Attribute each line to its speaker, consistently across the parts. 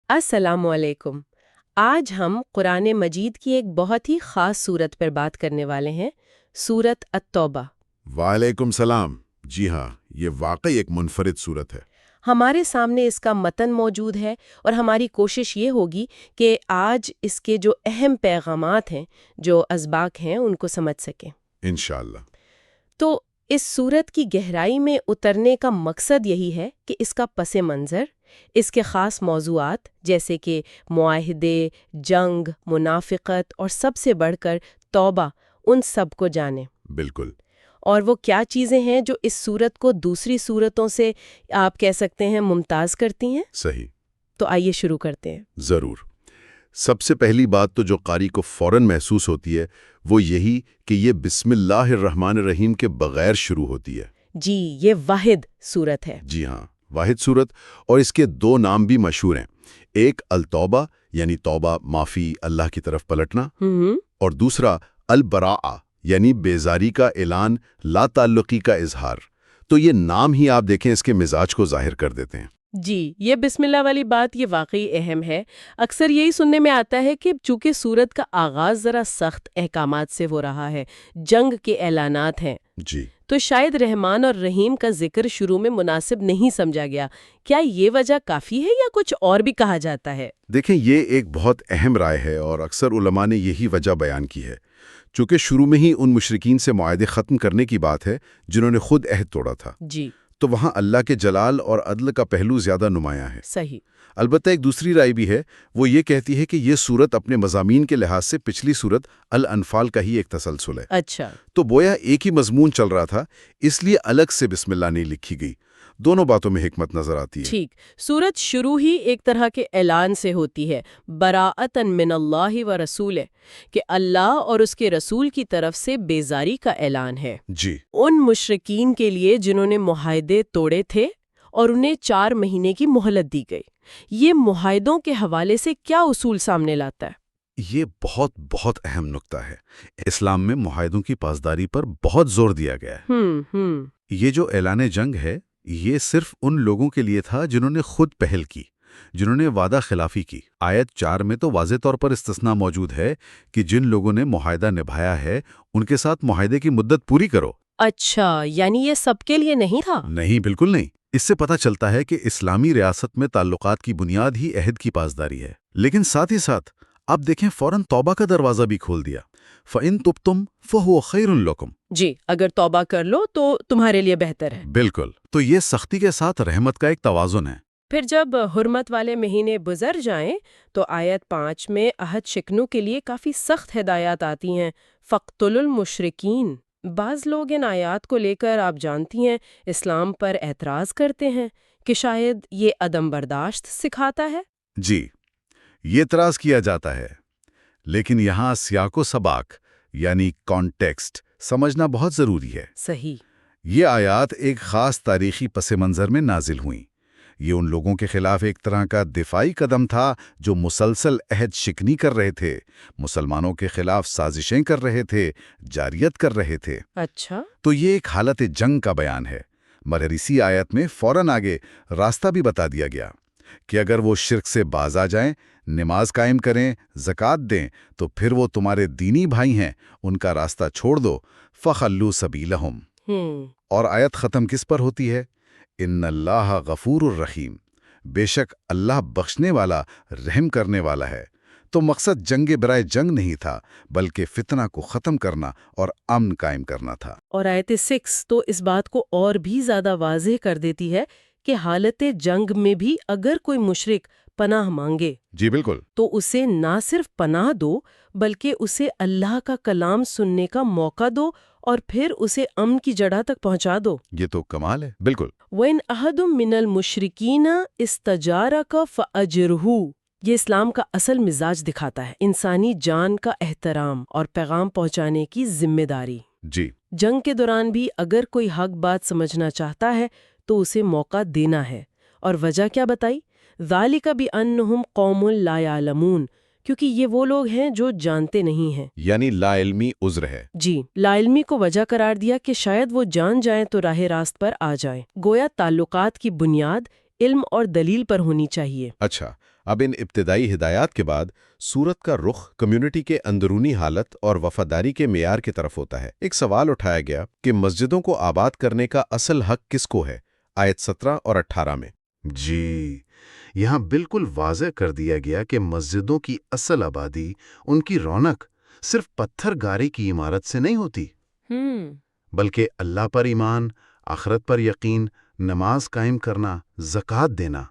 Speaker 1: السلام علیکم۔ آج ہم قرآن مجید کی ایک بہت ہی خاص سورت پر بات کرنے والے ہیں، سورت التوبہ۔
Speaker 2: وعلیکم السلام۔ جی ہاں، یہ واقعی ایک منفرد صورت ہے۔
Speaker 1: ہمارے سامنے اس کا متن موجود ہے اور ہماری کوشش یہ ہوگی کہ آج اس کے جو اہم پیغامات ہیں، جو اسباق ہیں، ان کو سمجھ سکیں
Speaker 2: انشاءاللہ۔
Speaker 1: تو اس سورت کی گہرائی میں اترنے کا مقصد یہی ہے کہ اس کا پس منظر، اس کے خاص موضوعات جیسے کہ معاہدے، جنگ، منافقت اور سب سے بڑھ کر توبہ، ان سب کو جانیں۔
Speaker 2: بالکل۔
Speaker 1: اور وہ کیا چیزیں ہیں جو اس سورت کو دوسری سورتوں سے آپ کہہ سکتے ہیں ممتاز کرتی ہیں؟
Speaker 2: صحیح۔
Speaker 1: تو آئیے شروع کرتے ہیں۔
Speaker 2: ضرور۔ سب سے پہلی بات تو جو قاری کو فوراً محسوس ہوتی ہے وہ یہی کہ یہ بسم اللہ الرحمن الرحیم کے بغیر شروع ہوتی ہے۔
Speaker 1: جی، یہ واحد سورت ہے۔
Speaker 2: جی ہاں، واحد صورت، اور اس کے دو نام بھی مشہور ہیں۔ ایک التوبہ یعنی توبہ، معافی، اللہ کی طرف پلٹنا، اور دوسرا البراءہ یعنی بیزاری کا اعلان، لا تعلقی کا اظہار۔ تو یہ نام ہی آپ دیکھیں اس کے مزاج کو ظاہر کر دیتے ہیں۔
Speaker 1: جی، یہ بسم اللہ والی بات یہ واقعی اہم ہے۔ اکثر یہی سننے میں آتا ہے کہ چونکہ سورت کا آغاز ذرا سخت احکامات سے ہو رہا ہے، جنگ کے اعلانات ہیں،
Speaker 2: جی،
Speaker 1: تو شاید رحمان اور رحیم کا ذکر شروع میں مناسب نہیں سمجھا گیا۔ کیا یہ وجہ کافی ہے یا کچھ اور بھی کہا جاتا ہے؟
Speaker 2: دیکھیں، یہ ایک بہت اہم رائے ہے اور اکثر علماء نے یہی وجہ بیان کی ہے۔ چونکہ شروع میں ہی ان مشرکین سے معاہدے ختم کرنے کی بات ہے جنہوں نے خود عہد توڑا تھا،
Speaker 1: جی،
Speaker 2: تو وہاں اللہ کے جلال اور عدل کا پہلو زیادہ نمایاں ہے۔
Speaker 1: صحیح۔
Speaker 2: البتہ ایک دوسری رائے بھی ہے، وہ یہ کہتی ہے کہ یہ سورت اپنے مضامین کے لحاظ سے پچھلی سورت الانفال کا ہی ایک تسلسل ہے۔
Speaker 1: اچھا،
Speaker 2: تو گویا ایک ہی مضمون چل رہا تھا، اس لیے الگ سے بسم اللہ نہیں لکھی گئی۔ دونوں باتوں میں حکمت نظر آتی ہے۔
Speaker 1: ٹھیک۔ سورت شروع ہی ایک طرح کے اعلان سے ہوتی ہے، براءۃ من اللہ و رسولہ، کہ اللہ اور اس کے رسول کی طرف سے بیزاری کا اعلان ہے
Speaker 2: جی،
Speaker 1: ان مشرکین کے لیے جنہوں نے معاہدے توڑے تھے اور انہیں 4 مہینے کی مہلت دی گئی۔ یہ معاہدوں کے حوالے سے کیا اصول سامنے لاتا ہے؟
Speaker 2: یہ بہت بہت اہم نکتہ ہے۔ اسلام میں معاہدوں کی پاسداری پر بہت زور دیا گیا ہے۔ یہ جو اعلان جنگ ہے، یہ صرف ان لوگوں کے لیے تھا جنہوں نے خود پہل کی، جنہوں نے وعدہ خلافی کی۔ آیت 4 میں تو واضح طور پر استثناء موجود ہے کہ جن لوگوں نے معاہدہ نبھایا ہے ان کے ساتھ معاہدے کی مدت پوری کرو۔
Speaker 1: اچھا، یعنی یہ سب کے لیے نہیں تھا؟
Speaker 2: نہیں، بالکل نہیں۔ اس سے پتہ چلتا ہے کہ اسلامی ریاست میں تعلقات کی بنیاد ہی عہد کی پاسداری ہے۔ لیکن ساتھ ہی ساتھ اب دیکھیں، فوراً توبہ کا دروازہ بھی کھول دیا۔ فَإِن تُبْتُمْ فَهُوَ خَيْرٌ لَكُمْ۔
Speaker 1: جی، اگر توبہ کر لو تو تمہارے لیے بہتر ہے۔
Speaker 2: بالکل۔ تو یہ سختی کے ساتھ رحمت کا ایک توازن ہے۔
Speaker 1: پھر جب حرمت والے مہینے گزر جائیں تو آیت 5 میں عہد شکنوں کے لیے کافی سخت ہدایات آتی ہیں۔ فَاقْتُلُوا الْمُشْرِكِينَ۔ بعض لوگ ان آیات کو لے کر، آپ جانتی ہیں، اسلام پر اعتراض کرتے ہیں کہ شاید یہ عدم برداشت سکھاتا ہے۔
Speaker 2: جی، یہ اعتراض کیا جاتا ہے، لیکن یہاں سیاق و سباق یعنی کانٹیکسٹ سمجھنا بہت ضروری ہے۔
Speaker 1: صحیح۔
Speaker 2: یہ آیات ایک خاص تاریخی پس منظر میں نازل ہوئیں۔ یہ ان لوگوں کے خلاف ایک طرح کا دفاعی قدم تھا جو مسلسل عہد شکنی کر رہے تھے، مسلمانوں کے خلاف سازشیں کر رہے تھے، جاریت کر رہے تھے۔
Speaker 1: اچھا،
Speaker 2: تو یہ ایک حالت جنگ کا بیان ہے، مگر اسی آیت میں فوراً آگے راستہ بھی بتا دیا گیا کہ اگر وہ شرک سے باز آ جائیں، نماز قائم کریں، زکوٰۃ دیں، تو پھر وہ تمہارے دینی بھائی ہیں، ان کا راستہ چھوڑ دو۔ فَخَلُّوا سَبِيلَهُمْ۔ اور آیت ختم کس پر ہوتی ہے؟ ان اللہ غفور الرحیم، بے شک اللہ بخشنے والا، رحم کرنے والا ہے۔ تو مقصد جنگ برائے جنگ نہیں تھا، بلکہ فتنہ کو ختم کرنا اور امن قائم کرنا تھا۔
Speaker 1: اور آیت 6 تو اس بات کو اور بھی زیادہ واضح کر دیتی ہے کہ حالت جنگ میں بھی اگر کوئی مشرک پناہ مانگے،
Speaker 2: جی بالکل،
Speaker 1: تو اسے نہ صرف پناہ دو بلکہ اسے اللہ کا کلام سننے کا موقع دو اور پھر اسے امن کی جڑہ تک پہنچا دو۔
Speaker 2: یہ تو کمال ہے۔ بالکل۔
Speaker 1: وَإِنْ أَحَدٌ مِّنَ الْمُشْرِكِينَ اسْتَجَارَكَ فَأَجِرْهُ۔ یہ اسلام کا اصل مزاج دکھاتا ہے، انسانی جان کا احترام اور پیغام پہنچانے کی ذمہ داری۔
Speaker 2: جی،
Speaker 1: جنگ کے دوران بھی اگر کوئی حق بات سمجھنا چاہتا ہے تو اسے موقع دینا ہے۔ اور وجہ کیا بتائی؟ ذَلِكَ بِأَنَّهُمْ قَوْمٌ لَا يَعْلَمُونَ، کیونکہ یہ وہ لوگ ہیں جو جانتے نہیں ہیں۔
Speaker 2: یعنی لا علمی عذر ہے۔
Speaker 1: جی، لا علمی کو وجہ قرار دیا کہ شاید وہ جان جائیں تو راہ راست پر آ جائیں۔ گویا تعلقات کی بنیاد علم اور دلیل پر ہونی چاہیے۔
Speaker 2: اچھا،
Speaker 3: اب ان ابتدائی ہدایات کے بعد سورت کا رخ کمیونٹی کے اندرونی حالت اور وفاداری کے معیار کی طرف ہوتا ہے۔ ایک سوال اٹھایا گیا کہ مسجدوں کو آباد کرنے کا اصل حق کس کو ہے، آیت 17 اور 18 میں۔
Speaker 4: جی، یہاں بالکل واضح کر دیا گیا کہ مسجدوں کی اصل آبادی، ان کی رونق صرف پتھر گارے کی عمارت سے نہیں ہوتی، بلکہ اللہ پر ایمان، آخرت پر یقین، نماز قائم کرنا، زکوٰۃ دینا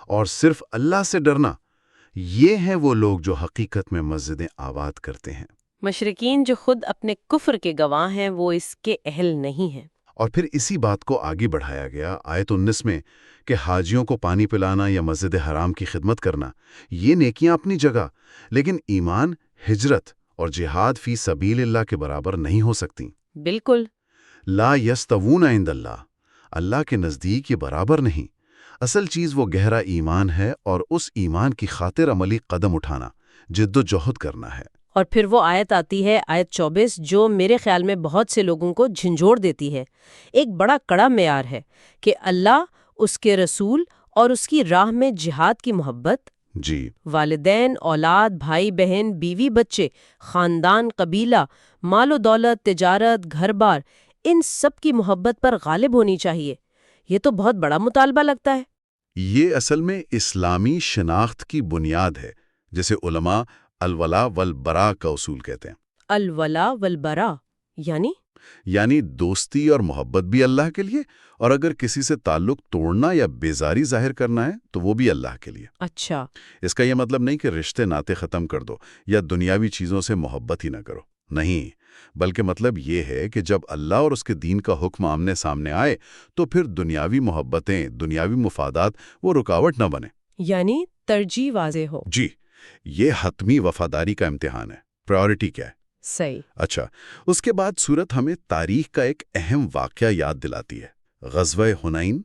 Speaker 4: اور صرف اللہ سے ڈرنا، یہ ہیں وہ لوگ جو حقیقت میں مسجدیں آباد کرتے ہیں۔
Speaker 1: مشرکین جو خود اپنے کفر کے گواہ ہیں وہ اس کے اہل نہیں ہیں۔
Speaker 4: اور پھر اسی بات کو آگے بڑھایا گیا آیت 19 میں کہ حاجیوں کو پانی پلانا یا مسجد حرام کی خدمت کرنا، یہ نیکیاں اپنی جگہ، لیکن ایمان، ہجرت اور جہاد فی سبیل اللہ کے برابر نہیں ہو سکتی۔
Speaker 1: بالکل۔
Speaker 4: لا یستوون عند اللہ، اللہ کے نزدیک یہ برابر نہیں۔ اصل چیز وہ گہرا ایمان ہے اور اس ایمان کی خاطر عملی قدم اٹھانا، جد و جہد کرنا ہے۔
Speaker 1: اور پھر وہ آیت آتی ہے، آیت 24، جو میرے خیال میں بہت سے لوگوں کو جھنجھوڑ دیتی ہے۔ ایک بڑا کڑا معیار ہے کہ اللہ، اس کے رسول اور اس کی راہ میں جہاد کی محبت،
Speaker 4: جی،
Speaker 1: والدین، اولاد، بھائی بہن، بیوی بچے، خاندان، قبیلہ، مال و دولت، تجارت، گھر بار، ان سب کی محبت پر غالب ہونی چاہیے۔ یہ تو بہت بڑا مطالبہ لگتا ہے۔
Speaker 4: یہ اصل میں اسلامی شناخت کی بنیاد ہے، جسے علماء الولا والبراء کا اصول کہتے ہیں۔
Speaker 1: الولا والبراء یعنی
Speaker 4: دوستی اور محبت بھی اللہ کے لیے، اور اگر کسی سے تعلق توڑنا یا بیزاری ظاہر کرنا ہے تو وہ بھی اللہ کے لیے۔
Speaker 1: اچھا،
Speaker 4: اس کا یہ مطلب نہیں کہ رشتے ناطے ختم کر دو یا دنیاوی چیزوں سے محبت ہی نہ کرو، نہیں، بلکہ مطلب یہ ہے کہ جب اللہ اور اس کے دین کا حکم آمنے سامنے آئے تو پھر دنیاوی محبتیں، دنیاوی مفادات وہ رکاوٹ نہ بنے۔
Speaker 1: یعنی ترجیح واضح ہو۔
Speaker 4: جی، یہ حتمی وفاداری کا امتحان ہے۔ پرائورٹی کیا ہے؟
Speaker 1: صحیح۔
Speaker 4: اچھا، اس کے بعد سورت ہمیں تاریخ کا ایک اہم واقعہ یاد دلاتی ہے، غزوہ حنین،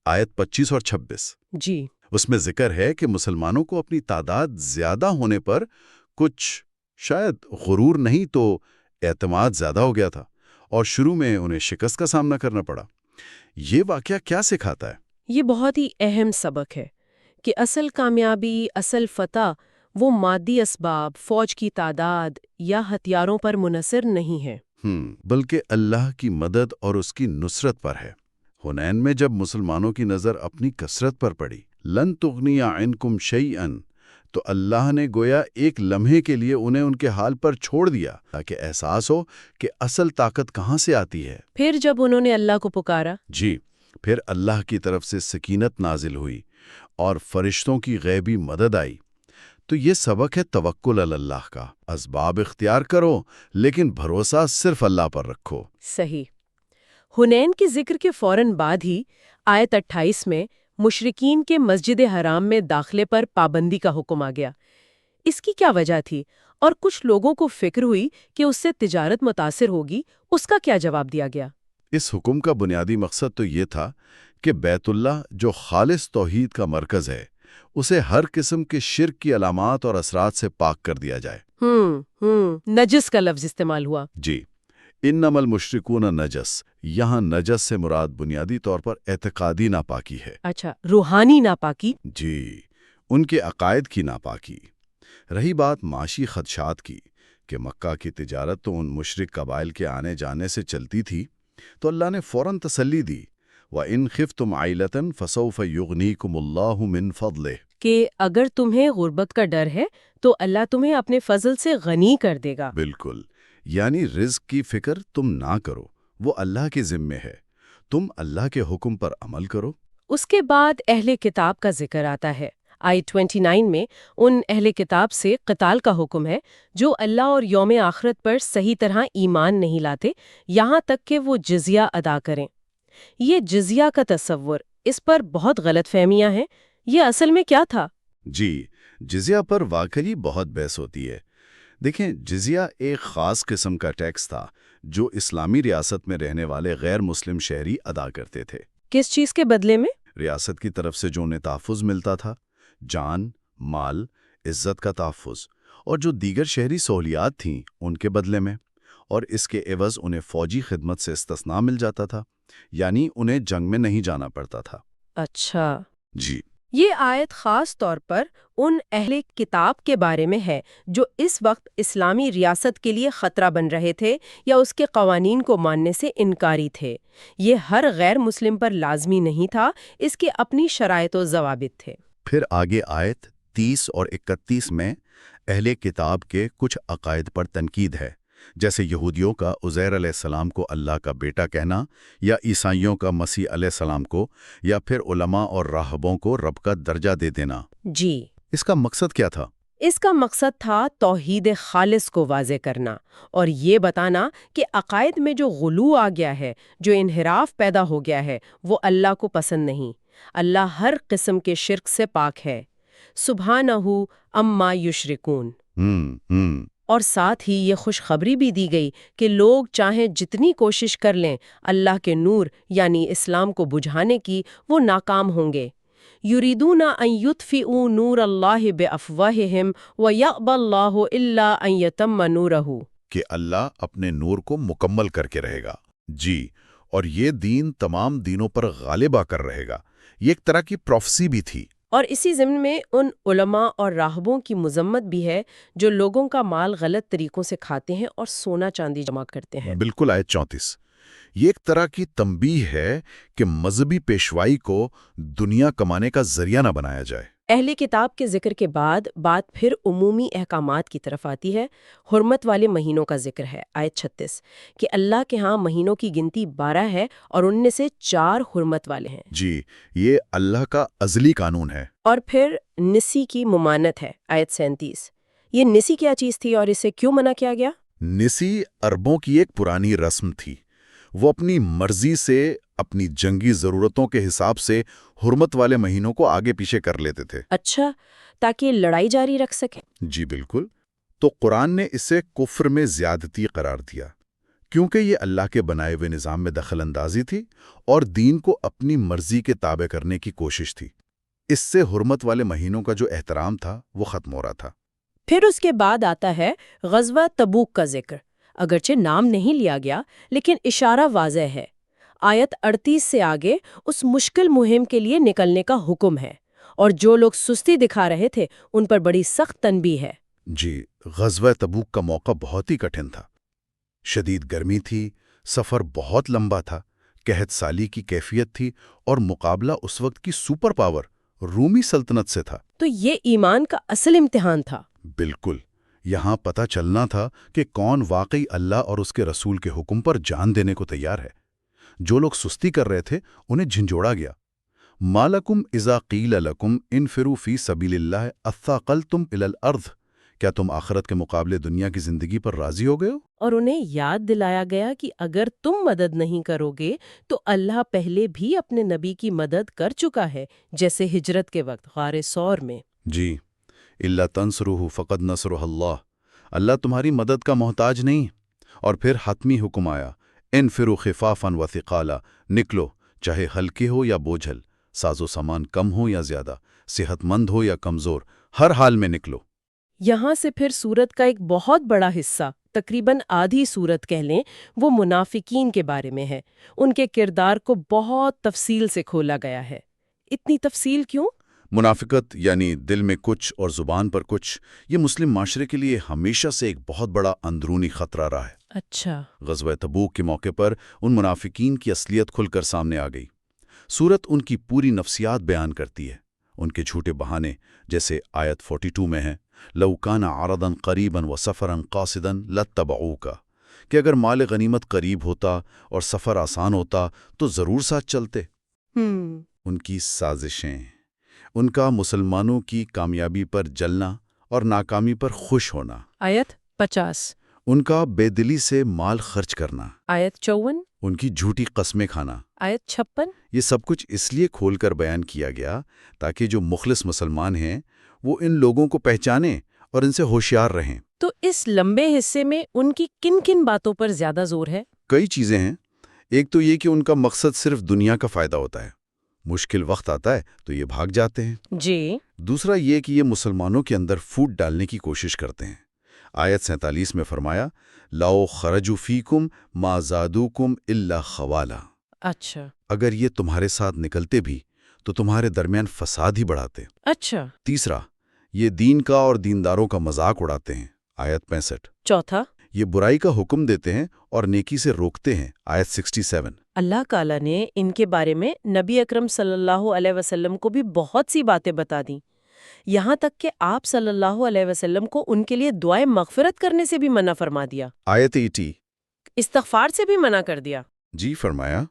Speaker 4: آیت 25 اور 26۔
Speaker 1: جی،
Speaker 4: اس میں ذکر ہے کہ مسلمانوں کو اپنی تعداد زیادہ ہونے پر کچھ شاید غرور نہیں تو اعتماد زیادہ ہو گیا تھا، اور شروع میں انہیں شکست کا سامنا کرنا پڑا۔ یہ واقعہ کیا سکھاتا ہے؟
Speaker 1: یہ بہت ہی اہم سبق ہے کہ اصل کامیابی، اصل فتح وہ مادی اسباب، فوج کی تعداد یا ہتھیاروں پر منحصر نہیں ہے،
Speaker 4: بلکہ اللہ کی مدد اور اس کی نصرت پر ہے۔ حنین میں جب مسلمانوں کی نظر اپنی کثرت پر پڑی، لن تغنی عنکم شیئا، تو اللہ نے گویا ایک لمحے کے لیے انہیں ان کے حال پر چھوڑ دیا تاکہ احساس ہو کہ اصل طاقت کہاں سے آتی ہے۔
Speaker 1: پھر جب انہوں نے اللہ کو پکارا،
Speaker 4: جی، پھر اللہ کی طرف سے سکینت نازل ہوئی اور فرشتوں کی غیبی مدد آئی۔ تو یہ سبق ہے توکل علی اللہ کا۔ اسباب اختیار کرو لیکن بھروسہ صرف اللہ پر رکھو۔
Speaker 1: صحیح۔ حنین کے ذکر کے فوراً بعد ہی آیت 28 میں مشرکین کے مسجد حرام میں داخلے پر پابندی کا حکم آ گیا۔ اس کی کیا وجہ تھی؟ اور کچھ لوگوں کو فکر ہوئی کہ اس سے تجارت متاثر ہوگی، اس کا کیا جواب دیا گیا؟
Speaker 4: اس حکم کا بنیادی مقصد تو یہ تھا کہ بیت اللہ جو خالص توحید کا مرکز ہے، اسے ہر قسم کے شرک کی علامات اور اثرات سے پاک کر دیا جائے۔
Speaker 1: نجس کا لفظ استعمال ہوا۔
Speaker 4: جی، انما المشرکون نجس، یہاں نجس سے مراد بنیادی طور پر اعتقادی ناپاکی ہے۔
Speaker 1: اچھا، روحانی ناپاکی۔
Speaker 4: جی، ان کے عقائد کی ناپاکی۔ رہی بات معاشی خدشات کی کہ مکہ کی تجارت تو ان مشرک قبائل کے آنے جانے سے چلتی تھی، تو اللہ نے فوراً تسلی دی، وَإِنْ خِفْتُمْ عَيْلَةً فَسَوْفَ يُغْنِيكُمُ اللَّهُ مِنْ فَضْلِهِ،
Speaker 1: کہ اگر تمہیں غربت کا ڈر ہے تو اللہ تمہیں اپنے فضل سے غنی کر دے گا۔
Speaker 4: بالکل، یعنی رزق کی فکر تم نہ کرو، وہ اللہ کے ذمے ہے، تم اللہ کے حکم پر عمل کرو۔
Speaker 1: اس کے بعد اہل کتاب کا ذکر آتا ہے۔ آیت 29 میں ان اہل کتاب سے قتال کا حکم ہے جو اللہ اور یوم آخرت پر صحیح طرح ایمان نہیں لاتے، یہاں تک کہ وہ جزیہ ادا کریں۔ یہ جزیہ کا تصور، اس پر بہت غلط فہمیاں ہیں۔ یہ اصل میں کیا تھا؟
Speaker 4: جی، جزیہ پر واقعی بہت بحث ہوتی ہے۔ دیکھیں، جزیہ ایک خاص قسم کا ٹیکس تھا جو اسلامی ریاست میں رہنے والے غیر مسلم شہری ادا کرتے تھے۔
Speaker 1: کس چیز کے بدلے میں؟
Speaker 4: ریاست کی طرف سے جو انہیں تحفظ ملتا تھا، جان، مال، عزت کا تحفظ، اور جو دیگر شہری سہولیات تھیں ان کے بدلے میں، اور اس کے عوض انہیں فوجی خدمت سے استثناء مل جاتا تھا، یعنی انہیں جنگ میں نہیں جانا پڑتا تھا۔
Speaker 1: اچھا،
Speaker 4: جی،
Speaker 1: یہ آیت خاص طور پر ان اہل کتاب کے بارے میں ہے جو اس وقت اسلامی ریاست کے لیے خطرہ بن رہے تھے یا اس کے قوانین کو ماننے سے انکاری تھے۔ یہ ہر غیر مسلم پر لازمی نہیں تھا، اس کے اپنی شرائط و ضوابط تھے۔
Speaker 2: پھر آگے آیت 30 اور 31 میں اہل کتاب کے کچھ عقائد پر تنقید ہے، جیسے یہودیوں کا عزیر علیہ السلام کو اللہ کا بیٹا کہنا، یا عیسائیوں کا مسیح علیہ السلام کو، یا پھر علماء اور راہبوں کو رب کا درجہ دے دینا۔
Speaker 1: جی،
Speaker 2: اس کا مقصد کیا تھا؟
Speaker 1: اس کا مقصد تھا توحید خالص کو واضح کرنا اور یہ بتانا کہ عقائد میں جو غلو آ گیا ہے، جو انحراف پیدا ہو گیا ہے، وہ اللہ کو پسند نہیں۔ اللہ ہر قسم کے شرک سے پاک ہے، سبحانہ اما یشرکون۔ اور ساتھ ہی یہ خوشخبری بھی دی گئی کہ لوگ چاہیں جتنی کوشش کر لیں اللہ کے نور یعنی اسلام کو بجھانے کی، وہ ناکام ہوں گے۔ یریدون ان یطفئوا نور اللہ بافواہہم ویأبی اللہ الا ان یتم نورہ،
Speaker 2: کہ اللہ اپنے نور کو مکمل کر کے رہے گا، جی، اور یہ دین تمام دینوں پر غالب آ کر رہے گا۔ یہ ایک طرح کی پروفیسی بھی تھی۔
Speaker 1: اور اسی ضمن میں ان علماء اور راہبوں کی مذمت بھی ہے جو لوگوں کا مال غلط طریقوں سے کھاتے ہیں اور سونا چاندی جمع کرتے ہیں۔
Speaker 2: بالکل، آیت 34 یہ ایک طرح کی تنبیہ ہے کہ مذہبی پیشوائی کو دنیا کمانے کا ذریعہ نہ بنایا جائے۔
Speaker 1: اہل کتاب کے ذکر کے بعد بات پھر عمومی احکامات کی طرف آتی ہے۔ حرمت والے مہینوں کا ذکر ہے، آیت 36، کہ اللہ کے ہاں مہینوں کی گنتی 12 ہے اور ان میں سے 4 حرمت والے ہیں۔
Speaker 2: جی، یہ اللہ کا ازلی قانون ہے۔
Speaker 1: اور پھر نسی کی ممانت ہے، آیت 37۔ یہ نسی کیا چیز تھی اور اسے کیوں منع کیا گیا؟
Speaker 2: نسی عربوں کی ایک پرانی رسم تھی۔ وہ اپنی مرضی سے اپنی جنگی ضرورتوں کے حساب سے حرمت والے مہینوں کو آگے پیچھے کر لیتے تھے۔
Speaker 1: اچھا، تاکہ لڑائی جاری رکھ سکیں۔
Speaker 2: جی بالکل، تو قرآن نے اسے کفر میں زیادتی قرار دیا، کیونکہ یہ اللہ کے بنائے ہوئے نظام میں دخل اندازی تھی اور دین کو اپنی مرضی کے تابع کرنے کی کوشش تھی۔ اس سے حرمت والے مہینوں کا جو احترام تھا وہ ختم ہو رہا تھا۔
Speaker 1: پھر اس کے بعد آتا ہے غزوہ تبوک کا ذکر۔ اگرچہ نام نہیں لیا گیا لیکن اشارہ واضح ہے۔ آیت 38 سے آگے اس مشکل مہم کے لیے نکلنے کا حکم ہے، اور جو لوگ سستی دکھا رہے تھے ان پر بڑی سخت تنبیہ ہے۔
Speaker 2: جی، غزوہ تبوک کا موقع بہت ہی کٹھن تھا۔ شدید گرمی تھی، سفر بہت لمبا تھا، قحط سالی کی کیفیت تھی، اور مقابلہ اس وقت کی سپر پاور رومی سلطنت سے تھا۔
Speaker 1: تو یہ ایمان کا اصل امتحان تھا۔
Speaker 2: بالکل، یہاں پتہ چلنا تھا کہ کون واقعی اللہ اور اس کے رسول کے حکم پر جان دینے کو تیار ہے۔ جو لوگ سستی کر رہے تھے انہیں جھنجھوڑا گیا۔ مالکم اذا قیل لکم انفروا فی سبیل اللہ اثاقلتم الی الارض، کیا تم آخرت کے مقابلے دنیا کی زندگی پر راضی ہو گئے ہو؟
Speaker 1: اور انہیں یاد دلایا گیا کہ اگر تم مدد نہیں کرو گے تو اللہ پہلے بھی اپنے نبی کی مدد کر چکا ہے، جیسے ہجرت کے وقت غار ثور میں۔
Speaker 2: جی، الا تنصروہ فقد نصرہ اللہ، اللہ تمہاری مدد کا محتاج نہیں۔ اور پھر حتمی حکم آیا، انفروا خفافا وثقالا، نکلو چاہے ہلکے ہو یا بوجھل، ساز و سامان کم ہو یا زیادہ، صحت مند ہو یا کمزور، ہر حال میں نکلو۔
Speaker 1: یہاں سے پھر سورت کا ایک بہت بڑا حصہ، تقریباً آدھی سورت کہہ لیں، وہ منافقین کے بارے میں ہے۔ ان کے کردار کو بہت تفصیل سے کھولا گیا ہے۔ اتنی تفصیل کیوں؟
Speaker 2: منافقت یعنی دل میں کچھ اور زبان پر کچھ، یہ مسلم معاشرے کے لیے ہمیشہ سے ایک بہت بڑا اندرونی خطرہ رہا ہے۔
Speaker 1: اچھا،
Speaker 2: غزوہ تبوک کے موقع پر ان منافقین کی اصلیت کھل کر سامنے آ گئی۔ سورت ان کی پوری نفسیات بیان کرتی ہے، ان کے جھوٹے بہانے، جیسے آیت 42 میں ہے، لَوْ كَانَ عَرَضًا قَرِيبًا وَسَفَرًا قَاصِدًا لَاتَّبَعُوكَ، کہ اگر مال غنیمت قریب ہوتا اور سفر آسان ہوتا تو ضرور ساتھ چلتے۔ ان کی سازشیں، ان کا مسلمانوں کی کامیابی پر جلنا اور ناکامی پر خوش ہونا۔
Speaker 1: آیت 50،
Speaker 2: ان کا بے دلی سے مال خرچ کرنا،
Speaker 1: آیت 54،
Speaker 2: ان کی جھوٹی قسمیں کھانا،
Speaker 1: آیت 56۔
Speaker 2: یہ سب کچھ اس لیے کھول کر بیان کیا گیا تاکہ جو مخلص مسلمان ہیں وہ ان لوگوں کو پہچانیں اور ان سے ہوشیار رہیں۔
Speaker 1: تو اس لمبے حصے میں ان کی کن کن باتوں پر زیادہ زور ہے؟
Speaker 2: کئی چیزیں ہیں۔ ایک تو یہ کہ ان کا مقصد صرف دنیا کا فائدہ ہوتا ہے، مشکل وقت آتا ہے تو یہ بھاگ جاتے ہیں۔
Speaker 1: جی،
Speaker 2: دوسرا یہ کہ یہ مسلمانوں کے اندر پھوٹ ڈالنے کی کوشش کرتے ہیں۔ آیت 47 میں فرمایا، لاؤ خرجوا فیکم ما زادوکم الا خوالا،
Speaker 1: اچھا،
Speaker 2: اگر یہ تمہارے ساتھ نکلتے بھی تو تمہارے درمیان فساد ہی بڑھاتے ہیں۔
Speaker 1: اچھا۔
Speaker 2: تیسرا، یہ دین کا اور دینداروں کا مذاق اڑاتے ہیں، آیت 65۔
Speaker 1: چوتھا،
Speaker 2: یہ برائی کا حکم دیتے ہیں اور نیکی سے روکتے ہیں، آیت 67۔
Speaker 1: اللہ تعالیٰ نے ان کے بارے میں نبی اکرم صلی اللہ علیہ وسلم کو بھی بہت سی باتیں بتا دیں، یہاں تک کہ آپ صلی اللہ علیہ وسلم کو ان کے لیے دعائیں مغفرت کرنے سے بھی منع فرما دیا،
Speaker 2: آیت 80۔
Speaker 1: استغفار سے بھی منع کر دیا
Speaker 2: جی فرمایا،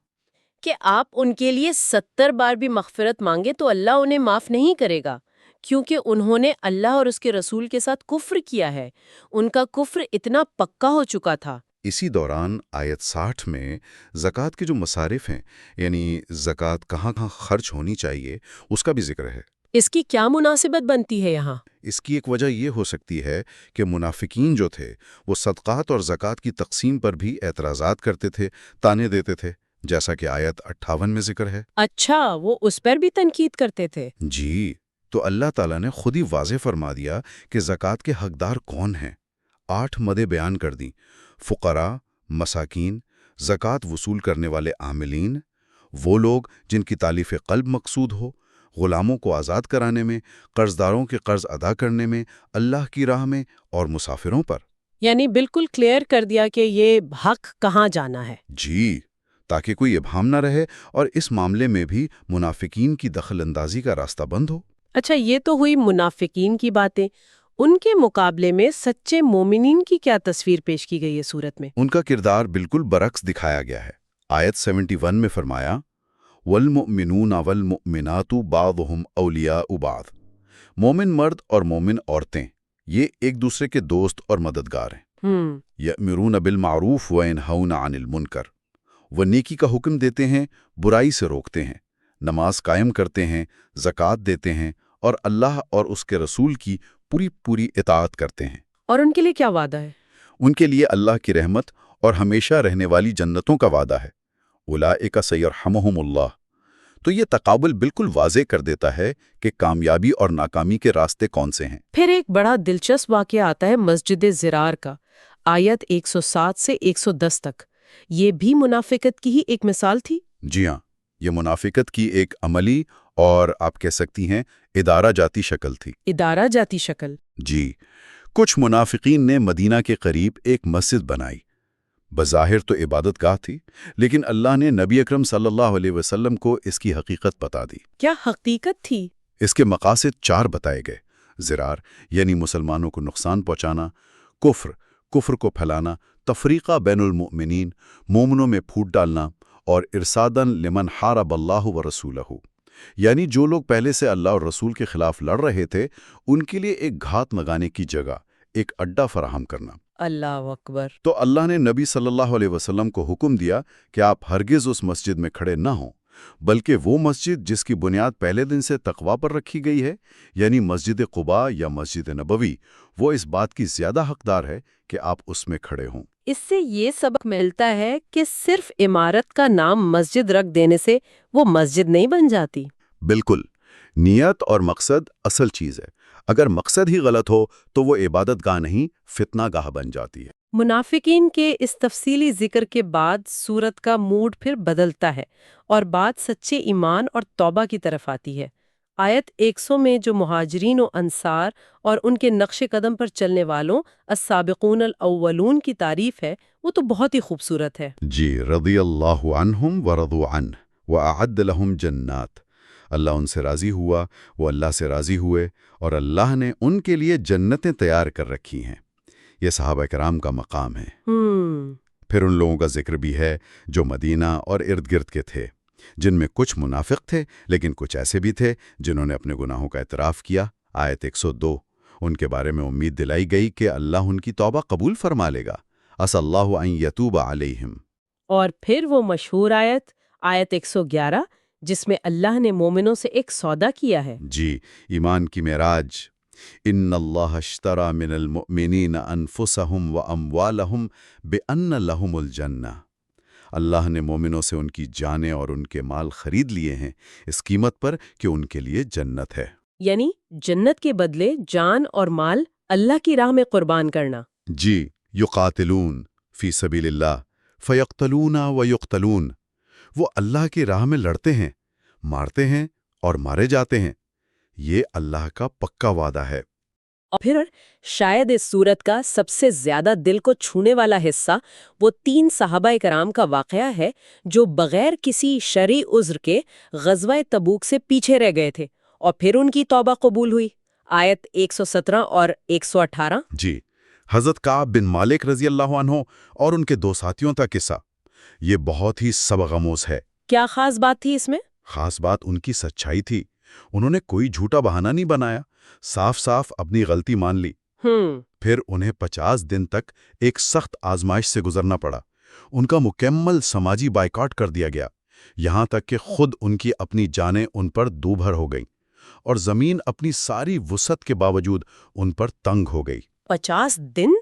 Speaker 1: کہ آپ ان کے لیے 70 بار بھی مغفرت مانگے تو اللہ انہیں معاف نہیں کرے گا، کیونکہ انہوں نے اللہ اور اس کے رسول کے ساتھ کفر کیا ہے، ان کا کفر اتنا پکا ہو چکا تھا۔
Speaker 2: اسی دوران آیت 60 میں زکوٰۃ کے جو مصارف ہیں، یعنی زکوٰۃ کہاں کہاں خرچ ہونی چاہیے، اس کا بھی ذکر ہے۔
Speaker 1: اس کی کیا مناسبت بنتی ہے یہاں؟
Speaker 2: اس کی ایک وجہ یہ ہو سکتی ہے کہ منافقین جو تھے وہ صدقات اور زکوٰۃ کی تقسیم پر بھی اعتراضات کرتے تھے، تانے دیتے تھے، جیسا کہ آیت 58 میں ذکر ہے۔
Speaker 1: اچھا، وہ اس پر بھی تنقید کرتے تھے۔
Speaker 2: جی، تو اللہ تعالیٰ نے خود ہی واضح فرما دیا کہ زکوٰۃ کے حقدار کون ہیں۔ 8 مدیں بیان کر دیں: فقراء، مساکین، زکوٰۃ وصول کرنے والے عاملین، وہ لوگ جن کی تالیف قلب مقصود ہو، غلاموں کو آزاد کرانے میں، قرضداروں کے قرض ادا کرنے میں، اللہ کی راہ میں، اور مسافروں پر۔
Speaker 1: یعنی بالکل کلیئر کر دیا کہ یہ حق کہاں جانا ہے۔
Speaker 2: جی، تاکہ کوئی ابہام نہ رہے اور اس معاملے میں بھی منافقین کی دخل اندازی کا راستہ بند ہو۔
Speaker 1: اچھا، یہ تو ہوئی منافقین کی باتیں، ان کے مقابلے میں سچے مومنین کی کیا تصویر پیش کی گئی ہے سورت میں؟
Speaker 2: ان کا کردار بالکل برعکس دکھایا گیا ہے۔ آیت 71 میں فرمایا، وَالْمُؤْمِنُونَ وَالْمُؤْمِنَاتُ بَعْضُهُمْ أَوْلِيَاءُ بَعْضٍ۔ مومن مرد اور مومن عورتیں یہ ایک دوسرے کے دوست اور مددگار ہیں۔ یأمرون بالمعروف وینہون عن المنکر، وہ نیکی کا حکم دیتے ہیں، برائی سے روکتے ہیں، نماز قائم کرتے ہیں، زکوٰۃ دیتے ہیں، اور اللہ اور اس کے رسول کی پوری اطاعت کرتے ہیں۔
Speaker 1: اور ان کے لیے کیا وعدہ ہے؟
Speaker 2: ان کے لیے اللہ کی رحمت اور ہمیشہ رہنے والی جنتوں کا وعدہ ہے۔ اولئک سیرحمہم اللہ۔ تو یہ تقابل بالکل واضح کر دیتا ہے کہ کامیابی اور ناکامی کے راستے کون سے ہیں۔
Speaker 1: پھر ایک بڑا دلچسپ واقعہ آتا ہے مسجد زرار کا، آیت 107 سے 110 تک۔ یہ بھی منافقت کی ہی ایک مثال تھی؟
Speaker 2: جی ہاں، یہ منافقت کی ایک عملی اور آپ کہہ سکتی ہیں ادارہ جاتی شکل تھی۔
Speaker 1: ادارہ جاتی شکل؟
Speaker 2: جی، کچھ منافقین نے مدینہ کے قریب ایک مسجد بنائی۔ بظاہر تو عبادت گاہ تھی، لیکن اللہ نے نبی اکرم صلی اللہ علیہ وسلم کو اس کی حقیقت بتا دی۔
Speaker 1: کیا حقیقت تھی؟
Speaker 2: اس کے مقاصد 4 بتائے گئے: زرار یعنی مسلمانوں کو نقصان پہنچانا، کفر کو پھیلانا، تفریقہ بین المؤمنین، مومنوں میں پھوٹ ڈالنا، اور ارصاداً لمن حارب اللہ و رسولہ، یعنی جو لوگ پہلے سے اللہ اور رسول کے خلاف لڑ رہے تھے ان کے لیے ایک گھات لگانے کی جگہ، ایک اڈا فراہم کرنا۔
Speaker 1: اللہ اکبر!
Speaker 2: تو اللہ نے نبی صلی اللہ علیہ وسلم کو حکم دیا کہ آپ ہرگز اس مسجد میں کھڑے نہ ہوں، بلکہ وہ مسجد جس کی بنیاد پہلے دن سے تقویٰ پر رکھی گئی ہے، یعنی مسجد قباء یا مسجد نبوی، وہ اس بات کی زیادہ حقدار ہے کہ آپ اس میں کھڑے ہوں۔
Speaker 1: اس سے یہ سبق ملتا ہے کہ صرف عمارت کا نام مسجد رکھ دینے سے وہ مسجد نہیں بن جاتی۔
Speaker 2: بالکل، نیت اور مقصد اصل چیز ہے۔ اگر مقصد ہی غلط ہو تو وہ عبادت گاہ نہیں، فتنہ گاہ بن جاتی ہے۔
Speaker 1: منافقین کے اس تفصیلی ذکر کے بعد سورت کا موڈ پھر بدلتا ہے اور بات سچے ایمان اور توبہ کی طرف آتی ہے۔ آیت 100 میں جو مہاجرین و انصار اور ان کے نقش قدم پر چلنے والوں السابقون الاولون کی تعریف ہے، وہ تو بہت ہی خوبصورت ہے۔
Speaker 2: جی، رضی اللہ عنہم ورضوا عنہ وأعد لهم جنات، اللہ ان سے راضی ہوا، وہ اللہ سے راضی ہوئے، اور اللہ نے ان کے لیے جنتیں تیار کر رکھی ہیں۔ یہ صحابہ کرام کا مقام ہے۔ پھر ان لوگوں کا ذکر بھی ہے جو مدینہ اور ارد گرد کے تھے، جن میں کچھ منافق تھے لیکن کچھ ایسے بھی تھے جنہوں نے اپنے گناہوں کا اعتراف کیا۔ آیت 102، ان کے بارے میں امید دلائی گئی کہ اللہ ان کی توبہ قبول فرما لے گا۔ عسى اللہ ان یتوب علیہم۔
Speaker 1: اور پھر وہ مشہور آیت 111 جس میں اللہ نے مومنوں سے ایک سودا کیا ہے۔
Speaker 2: جی، ایمان کی معراج۔ ان اللہ اشترى من المؤمنین انفسهم واموالهم بان لهم الجنہ، اللہ نے مومنوں سے ان کی جانیں اور ان کے مال خرید لیے ہیں اس قیمت پر کہ ان کے لیے جنت ہے۔
Speaker 1: یعنی جنت کے بدلے جان اور مال اللہ کی راہ میں قربان کرنا۔
Speaker 2: جی، یقاتلون فی سبیل اللہ فیقتلون ویقتلون، وہ اللہ کی راہ میں لڑتے ہیں، مارتے ہیں
Speaker 3: اور مارے جاتے ہیں۔ یہ اللہ کا پکا وعدہ ہے۔
Speaker 1: اور پھر شاید اس سورت کا سب سے زیادہ دل کو چھونے والا حصہ وہ 3 صحابہ کرام کا واقعہ ہے جو بغیر کسی شرعی عذر کے غزوہ تبوک سے پیچھے رہ گئے تھے اور پھر ان کی توبہ قبول ہوئی۔ آیت 117 اور 118۔
Speaker 3: جی، حضرت کعب بن مالک رضی اللہ عنہ اور ان کے 2 ساتھیوں کا قصہ یہ بہت ہی سبق آموز ہے۔
Speaker 1: کیا خاص بات تھی اس میں؟
Speaker 3: خاص بات ان کی سچائی تھی۔ انہوں نے کوئی جھوٹا بہانہ نہیں بنایا، صاف صاف اپنی غلطی مان لی۔ پھر انہیں 50 دن تک ایک سخت آزمائش سے گزرنا پڑا۔ ان کا مکمل سماجی بائیکاٹ کر دیا گیا، یہاں تک کہ خود ان کی اپنی جانیں ان پر دو بھر ہو گئیں اور زمین اپنی ساری وسعت کے باوجود ان پر تنگ ہو گئی۔
Speaker 1: 50 دن؟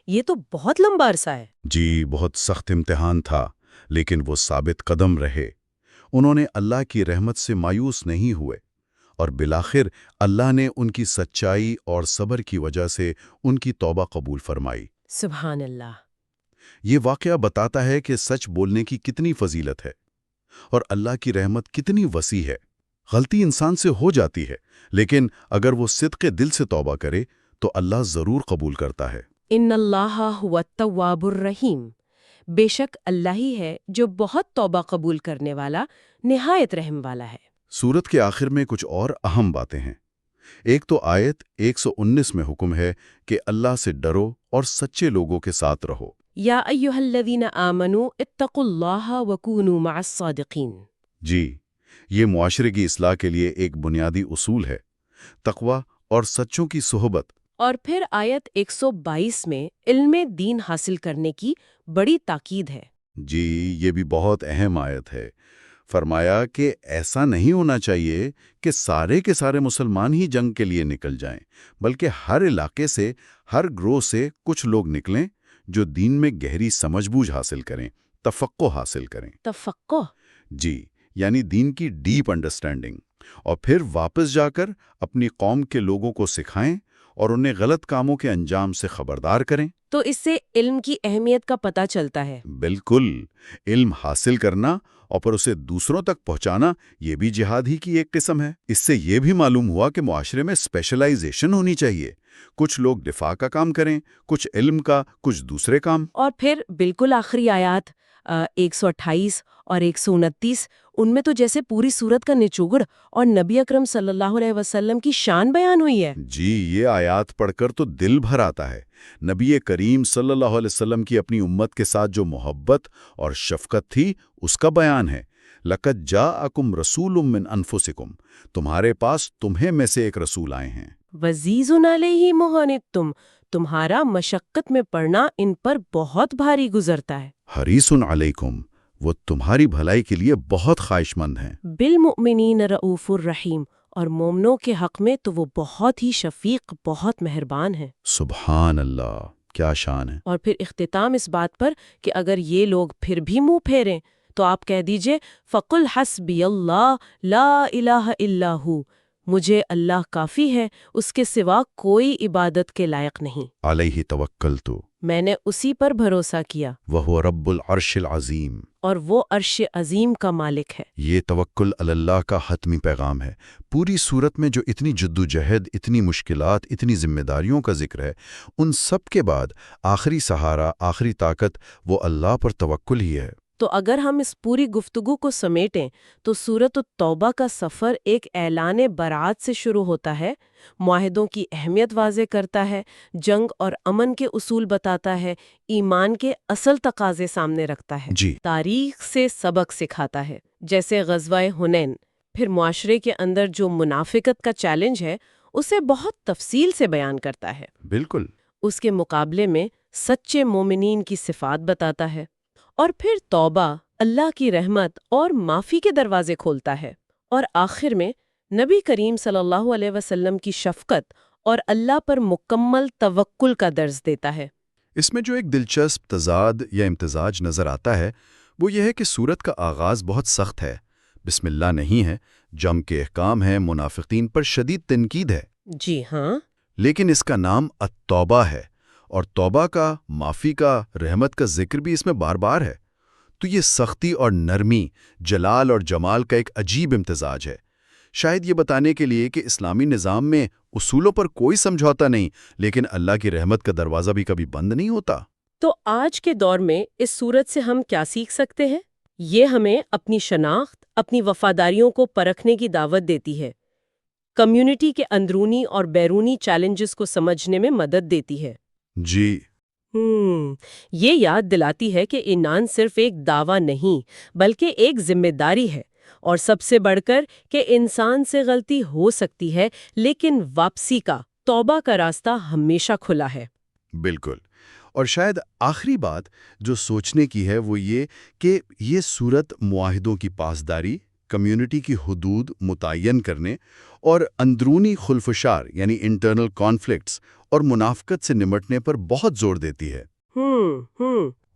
Speaker 1: یہ تو بہت لمبا عرصہ ہے۔
Speaker 3: جی، بہت سخت امتحان تھا، لیکن وہ ثابت قدم رہے۔ انہوں نے اللہ کی رحمت سے مایوس نہیں ہوئے اور بالآخر اللہ نے ان کی سچائی اور صبر کی وجہ سے ان کی توبہ قبول فرمائی۔
Speaker 1: سبحان اللہ۔
Speaker 3: یہ واقعہ بتاتا ہے کہ سچ بولنے کی کتنی فضیلت ہے اور اللہ کی رحمت کتنی وسیع ہے۔ غلطی انسان سے ہو جاتی ہے، لیکن اگر وہ صدق دل سے توبہ کرے تو اللہ ضرور قبول کرتا ہے۔
Speaker 1: ان اللہ هو التواب الرحیم، بے شک اللہ ہی ہے جو بہت توبہ قبول کرنے والا، نہایت رحم والا ہے۔
Speaker 3: سورت کے آخر میں کچھ اور اہم باتیں ہیں۔ ایک تو آیت 119 میں حکم ہے کہ اللہ سے ڈرو اور سچے لوگوں کے ساتھ رہو۔
Speaker 1: یا ایھا الذین آمنوا اتقوا اللہ وکونوا مع الصادقین۔
Speaker 3: جی، یہ معاشرے کی اصلاح کے لیے ایک بنیادی اصول ہے، تقوی اور سچوں کی صحبت۔
Speaker 1: اور پھر آیت 122 میں علم دین حاصل کرنے کی بڑی تاکید ہے۔
Speaker 3: جی، یہ بھی بہت اہم آیت ہے۔ فرمایا کہ ایسا نہیں ہونا چاہیے کہ سارے کے سارے مسلمان ہی جنگ کے لیے نکل جائیں، بلکہ ہر علاقے سے، ہر گروہ سے کچھ لوگ نکلیں جو دین میں گہری سمجھ بوجھ حاصل کریں، تفقہ حاصل کریں۔
Speaker 1: تفقہ؟
Speaker 3: جی، یعنی دین کی ڈیپ انڈرسٹینڈنگ، اور پھر واپس جا کر اپنی قوم کے لوگوں کو سکھائیں اور انہیں غلط کاموں کے انجام سے خبردار کریں۔
Speaker 1: تو اس سے علم کی اہمیت کا پتہ چلتا ہے۔
Speaker 3: بالکل، علم حاصل کرنا اور پھر اسے دوسروں تک پہنچانا یہ بھی جہاد ہی کی ایک قسم ہے۔ اس سے یہ بھی معلوم ہوا کہ معاشرے میں اسپیشلائزیشن ہونی چاہیے، کچھ لوگ دفاع کا کام کریں، کچھ علم کا، کچھ دوسرے کام۔
Speaker 1: اور پھر بالکل آخری آیات 128 اور 129، ان میں تو جیسے پوری سورت کا نچوڑ اور نبی اکرم صلی اللہ علیہ وسلم کی شان بیان ہوئی ہے۔
Speaker 3: جی، یہ آیات پڑھ کر تو دل بھر آتا ہے۔ نبی کریم صلی اللہ علیہ وسلم کی اپنی امت کے ساتھ جو محبت اور شفقت تھی، اس کا بیان ہے۔ لَقَدْ جَاءَكُمْ رَسُولٌ مِّنْ أَنفُسِكُمْ، تمہارے پاس تمہیں میں سے ایک رسول آئے ہیں۔
Speaker 1: وَعَزِيزٌ عَلَيْهِ مَا عَنِتُّمْ، تمہارا مشقت میں پڑنا ان پر بہت بھاری گزرتا ہے۔
Speaker 3: حریصٌ علیکم، وہ تمہاری بھلائی کے لیے بہت خواہش مند ہیں۔
Speaker 1: بالمؤمنین رؤوف الرحیم، اور مومنوں کے حق میں تو وہ بہت ہی شفیق، بہت مہربان ہیں۔
Speaker 3: سبحان اللہ، کیا شان ہے۔
Speaker 1: اور پھر اختتام اس بات پر کہ اگر یہ لوگ پھر بھی منہ پھیریں تو آپ کہہ دیجئے فَقُلْ حَسْبِيَ اللَّهُ لَا إِلَٰهَ إِلَّا هُوَ، مجھے اللہ کافی ہے، اس کے سوا کوئی عبادت کے لائق نہیں۔
Speaker 3: علیہ توکلت،
Speaker 1: میں نے اسی پر بھروسہ کیا،
Speaker 3: وہو رب العرش العظیم،
Speaker 1: اور وہ عرش عظیم کا مالک ہے۔
Speaker 3: یہ توکل علی اللہ کا حتمی پیغام ہے۔ پوری صورت میں جو اتنی جدوجہد، اتنی مشکلات، اتنی ذمہ داریوں کا ذکر ہے، ان سب کے بعد آخری سہارا، آخری طاقت وہ اللہ پر توکل ہی ہے۔
Speaker 1: تو اگر ہم اس پوری گفتگو کو سمیٹیں تو سورۃ التوبہ کا سفر ایک اعلان برات سے شروع ہوتا ہے، معاہدوں کی اہمیت واضح کرتا ہے، جنگ اور امن کے اصول بتاتا ہے، ایمان کے اصل تقاضے سامنے رکھتا ہے،
Speaker 3: جی،
Speaker 1: تاریخ سے سبق سکھاتا ہے، جیسے غزوہ حنین۔ پھر معاشرے کے اندر جو منافقت کا چیلنج ہے اسے بہت تفصیل سے بیان کرتا ہے،
Speaker 3: بالکل۔
Speaker 1: اس کے مقابلے میں سچے مومنین کی صفات بتاتا ہے، اور پھر توبہ، اللہ کی رحمت اور معافی کے دروازے کھولتا ہے، اور آخر میں نبی کریم صلی اللہ علیہ وسلم کی شفقت اور اللہ پر مکمل توکل کا درس دیتا ہے۔
Speaker 3: اس میں جو ایک دلچسپ تضاد یا امتزاج نظر آتا ہے وہ یہ ہے کہ سورت کا آغاز بہت سخت ہے، بسم اللہ نہیں ہے، جنگ کے احکام ہیں، منافقین پر شدید تنقید ہے۔
Speaker 1: جی ہاں،
Speaker 3: لیکن اس کا نام التوبہ ہے، اور توبہ کا، معافی کا، رحمت کا ذکر بھی اس میں بار بار ہے۔ تو یہ سختی اور نرمی، جلال اور جمال کا ایک عجیب امتزاج ہے۔ شاید یہ بتانے کے لیے کہ اسلامی نظام میں اصولوں پر کوئی سمجھوتا نہیں، لیکن اللہ کی رحمت کا دروازہ بھی کبھی بند نہیں ہوتا۔
Speaker 1: تو آج کے دور میں اس صورت سے ہم کیا سیکھ سکتے ہیں؟ یہ ہمیں اپنی شناخت، اپنی وفاداریوں کو پرکھنے کی دعوت دیتی ہے، کمیونٹی کے اندرونی اور بیرونی چیلنجز کو سمجھنے میں مدد دیتی ہے۔
Speaker 3: جی،
Speaker 1: یہ یاد دلاتی ہے کہ ایمان صرف ایک دعویٰ نہیں بلکہ ایک ذمہ داری ہے، اور سب سے بڑھ کر کہ انسان سے غلطی ہو سکتی ہے لیکن واپسی کا، توبہ کا راستہ ہمیشہ کھلا ہے۔
Speaker 3: بالکل۔ اور شاید آخری بات جو سوچنے کی ہے وہ یہ کہ یہ صورت معاہدوں کی پاسداری، کمیونٹی کی حدود متعین کرنے اور اندرونی خلفشار یعنی انٹرنل کانفلکٹس اور منافقت سے نمٹنے پر بہت زور دیتی ہے۔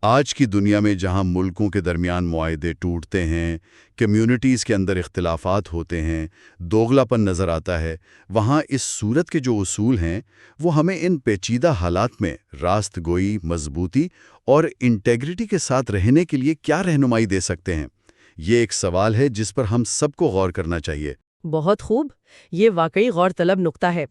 Speaker 3: آج کی دنیا میں جہاں ملکوں کے درمیان معاہدے ٹوٹتے ہیں، کمیونٹیز کے اندر اختلافات ہوتے ہیں، دوغلاپن نظر آتا ہے، وہاں اس صورت کے جو اصول ہیں وہ ہمیں ان پیچیدہ حالات میں راست گوئی، مضبوطی اور انٹیگریٹی کے ساتھ رہنے کے لیے کیا رہنمائی دے سکتے ہیں۔ یہ ایک سوال ہے جس پر ہم سب کو غور کرنا چاہیے۔
Speaker 1: بہت خوب، یہ واقعی غور طلب نقطہ ہے۔